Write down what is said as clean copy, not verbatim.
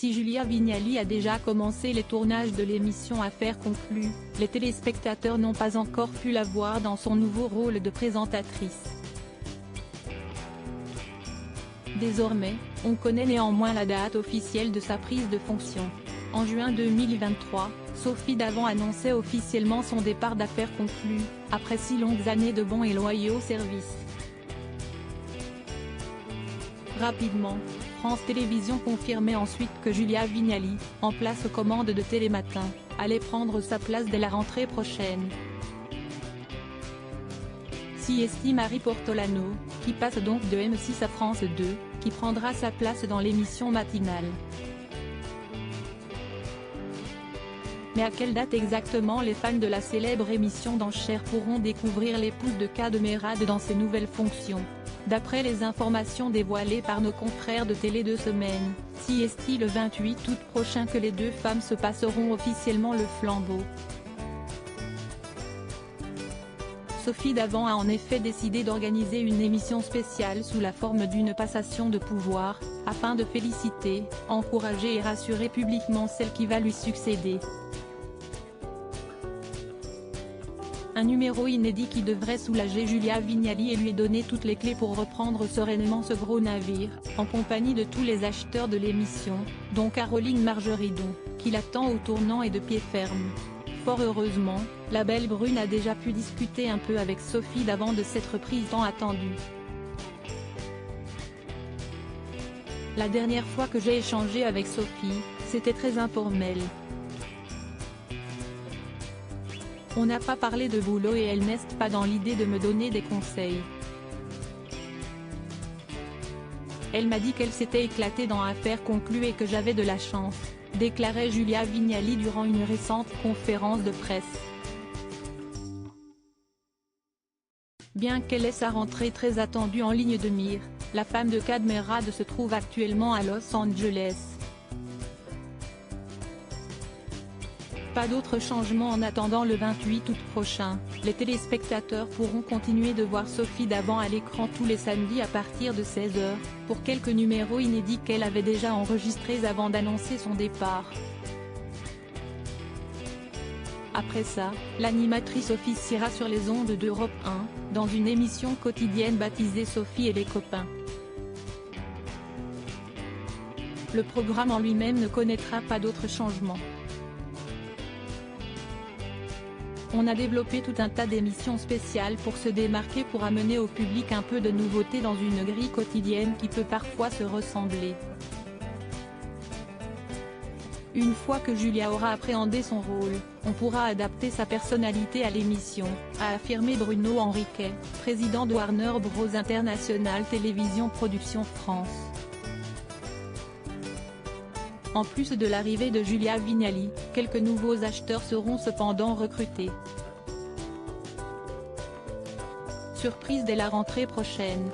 Si Julia Vignali a déjà commencé les tournages de l'émission Affaires conclues, les téléspectateurs n'ont pas encore pu la voir dans son nouveau rôle de présentatrice. Désormais, on connaît néanmoins la date officielle de sa prise de fonction. En juin 2023, Sophie Davant annonçait officiellement son départ d'Affaires conclues, après 6 longues années de bons et loyaux services. Rapidement, France Télévisions confirmait ensuite que Julia Vignali, en place aux commandes de Télématin, allait prendre sa place dès la rentrée prochaine. Si estime Marie Portolano, qui passe donc de M6 à France 2, qui prendra sa place dans l'émission matinale. Mais à quelle date exactement les fans de la célèbre émission d'enchères pourront découvrir l'épouse de Cadmerade dans ses nouvelles fonctions? D'après les informations dévoilées par nos confrères de Télé 2 Semaines, si est-il le 28 août prochain que les deux femmes se passeront officiellement le flambeau. Sophie Davant a en effet décidé d'organiser une émission spéciale sous la forme d'une passation de pouvoir, afin de féliciter, encourager et rassurer publiquement celle qui va lui succéder. Un numéro inédit qui devrait soulager Julia Vignali et lui donner toutes les clés pour reprendre sereinement ce gros navire, en compagnie de tous les acheteurs de l'émission, dont Caroline Margeridon, qui l'attend au tournant et de pied ferme. Fort heureusement, la belle brune a déjà pu discuter un peu avec Sophie Davant de cette reprise tant attendue. La dernière fois que j'ai échangé avec Sophie, c'était très informel. On n'a pas parlé de boulot et elle n'est pas dans l'idée de me donner des conseils. Elle m'a dit qu'elle s'était éclatée dans Affaires conclues et que j'avais de la chance, déclarait Julia Vignali durant une récente conférence de presse. Bien qu'elle ait sa rentrée très attendue en ligne de mire, la femme de Cadmerade se trouve actuellement à Los Angeles. Pas d'autres changements en attendant le 28 août prochain, les téléspectateurs pourront continuer de voir Sophie Davant à l'écran tous les samedis à partir de 16 h, pour quelques numéros inédits qu'elle avait déjà enregistrés avant d'annoncer son départ. Après ça, l'animatrice officiera sur les ondes d'Europe 1, dans une émission quotidienne baptisée Sophie et les copains. Le programme en lui-même ne connaîtra pas d'autres changements. On a développé tout un tas d'émissions spéciales pour se démarquer, pour amener au public un peu de nouveauté dans une grille quotidienne qui peut parfois se ressembler. Une fois que Julia aura appréhendé son rôle, on pourra adapter sa personnalité à l'émission, a affirmé Bruno Henriquet, président de Warner Bros International Télévision Productions France. En plus de l'arrivée de Julia Vignali, quelques nouveaux acheteurs seront cependant recrutés. Surprise dès la rentrée prochaine,